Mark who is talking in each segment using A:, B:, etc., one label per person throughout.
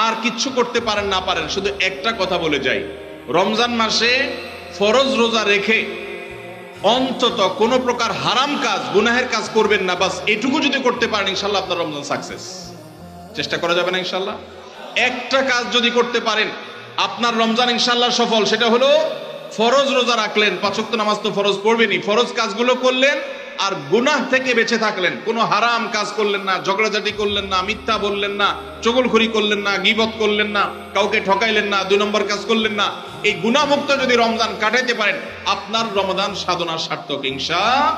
A: আর কিচ্ছু করতে পারেন না পারেন, শুধু একটা কথা বলে যাই, রমজান মাসে ফরজ রোজা রেখে অন্তত কোন প্রকার হারাম কাজ, গুনাহের কাজ করবেন না। বাস এটুকু যদি করতে পারেন ইনশাল্লাহ আপনার রমজান সাকসেস। চেষ্টা করা যাবে না ইনশাল্লাহ? একটা কাজ যদি করতে পারেন আপনার রমজান ইনশাল্লাহ সফল। সেটা হলো ফরজ রোজা রাখলেন, 5 ওয়াক্ত নামাজ তো ফরজ পড়বেনই, ফরজ কাজগুলো করলেন আর গুনাহ থেকে বেঁচে থাকলেন। কোনো হারাম কাজ করলেন না, ঝগড়াঝাটি করলেন না, মিথ্যা বললেন না, চগলখড়ি করলেন না, গীবত করলেন না, কাউকে ঠকাইলেন না, 2 নম্বর কাজ করলেন না। এই গুনাহমুক্ত যদি রমজান কাটাইতে পারেন আপনার রমজান সাধনা সার্থক ইনশাআল্লাহ।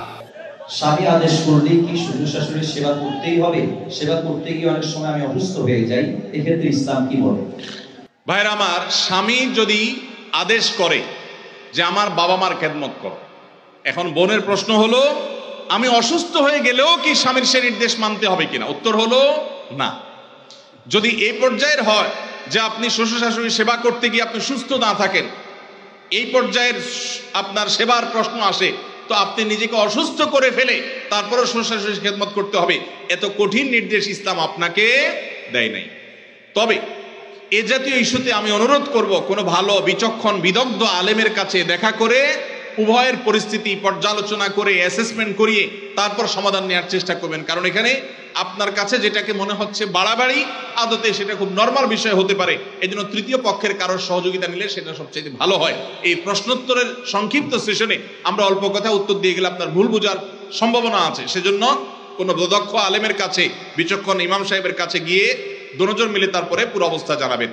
B: স্বামী আদেশ করলে কি শ্বশুর শাশুড়ির সেবা করতেই হবে? সেবা করতে গিয়ে অনেক সময় আমি অসুস্থ হয়ে যাই, এক্ষেত্রে ইসলাম কি বলে?
A: ভাইরা আমার, স্বামী যদি আদেশ করে যে আমার বাবা মার খেদমত করো, এখন বোনের প্রশ্ন হলো আমি অসুস্থ হয়ে গেলেও কি স্বামীর সে নির্দেশ মানতে হবে কিনা? উত্তর হলো না। যদি এই পর্যায়ের হয় যে আপনি শ্বশুর শাশুড়ির সেবা করতে গিয়ে আপনি সুস্থ না থাকেন, এই পর্যায়ের আপনার সেবার প্রশ্ন আসে, তো আপনি নিজেকে অসুস্থ করে ফেলে তারপরে শ্বশুর শাশুড়ির খেদমত করতে হবে, এত কঠিন নির্দেশ ইসলাম আপনাকে দেয় নাই। তবে এ জাতীয় ইস্যুতে আমি অনুরোধ করব, কোনো ভালো বিচক্ষণ বিদগ্ধ আলেমের কাছে দেখা করে উভয়ের পরিস্থিতি পর্যালোচনা করে অ্যাসেসমেন্ট করিয়ে তারপর সমাধান নেওয়ার চেষ্টা করবেন। কারণ এখানে আপনার কাছে যেটাকে মনে হচ্ছে বাড়াবাড়ি, আদতে সেটা খুব নরমাল বিষয় হতে পারে। এই জন্য তৃতীয় পক্ষের কারোর সহযোগিতা নিলে সেটা সবচেয়ে ভালো হয়। এই প্রশ্নোত্তরের সংক্ষিপ্ত সেশনে আমরা অল্প কথা উত্তর দিয়ে গেলে আপনার ভুল বোঝার সম্ভাবনা আছে। সেজন্য কোনো দক্ষ আলেমের কাছে, বিচক্ষণ ইমাম সাহেবের কাছে গিয়ে দুজন মিলে তারপরে পুরো অবস্থা জানাবেন।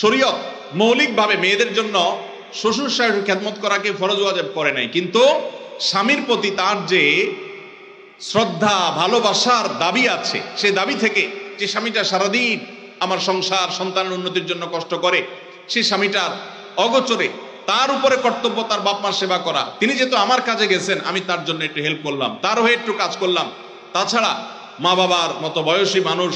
A: শরীয়ত মৌলিকভাবে মেয়েদের জন্য শ্বশুর শাশুড়ির খেদমত করাকে ফরজ ওয়াজিব করে নাই, কিন্তু স্বামীর প্রতি তার যে শ্রদ্ধা ভালোবাসার দাবি আছে, সে দাবি থেকে যে স্বামীটা সারাদিন আমার সংসার সন্তানের উন্নতির জন্য কষ্ট করে, সেই স্বামীটার অগোচরে তার উপরে কর্তব্য তার বাপ মার সেবা করা। তিনি যেহেতু আমার কাজে গেছেন, আমি তার জন্য একটু হেল্প করলাম, তার হয়ে একটু কাজ করলাম। তাছাড়া মা বাবার মতো বয়সী মানুষ,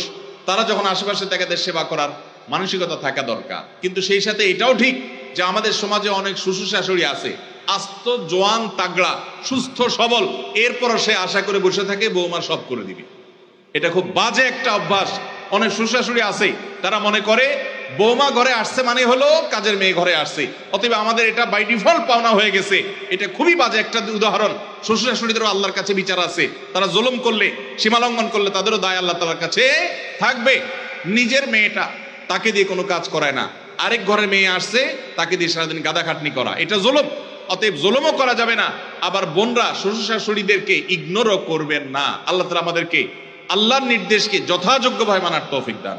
A: তারা যখন আশেপাশে তাদের সেবা করার মানসিকতা থাকা দরকার। কিন্তু সেই সাথে এটাও ঠিক যে আমাদের সমাজে অনেক শ্বশুর শাশুড়ি আছে আস্ত জোয়ান তাগড়া সুস্থ সবল, এরপরও সে আশা করে বসে থাকে বৌমা সব করে দিবে। এটা খুব বাজে একটা অভ্যাস। অনেক শ্বশুর শাশুড়ি আছে তারা মনে করে বৌমা ঘরে আসছে মানে হলো কাজের মেয়ে ঘরে আসছে, অতএব আমাদের এটা বাই ডিফল্ট পাওনা হয়ে গেছে। এটা খুবই বাজে একটা উদাহরণ। শ্বশুর শাশুড়িদেরও আল্লাহর কাছে বিচার আছে, তারা জুলুম করলে, সীমা লঙ্ঘন করলে তাদেরও দায় আল্লাহ তাআলার কাছে থাকবে। নিজের মেয়েটা তাকে দিয়ে কোনো কাজ করায় না, আরেক ঘরের মেয়ে আসছে তাকে দিয়ে সারাদিন গাদা খাটনি করা, এটা জুলুম। অতএব জুলুমও করা যাবে না। আবার বোনরা শ্বশুর শাশুড়িদেরকে ইগনোরও করবেন না। আল্লাহ তাআলা আমাদেরকে আল্লাহর নির্দেশকে যথাযোগ্যভাবে মানার তৌফিক দান।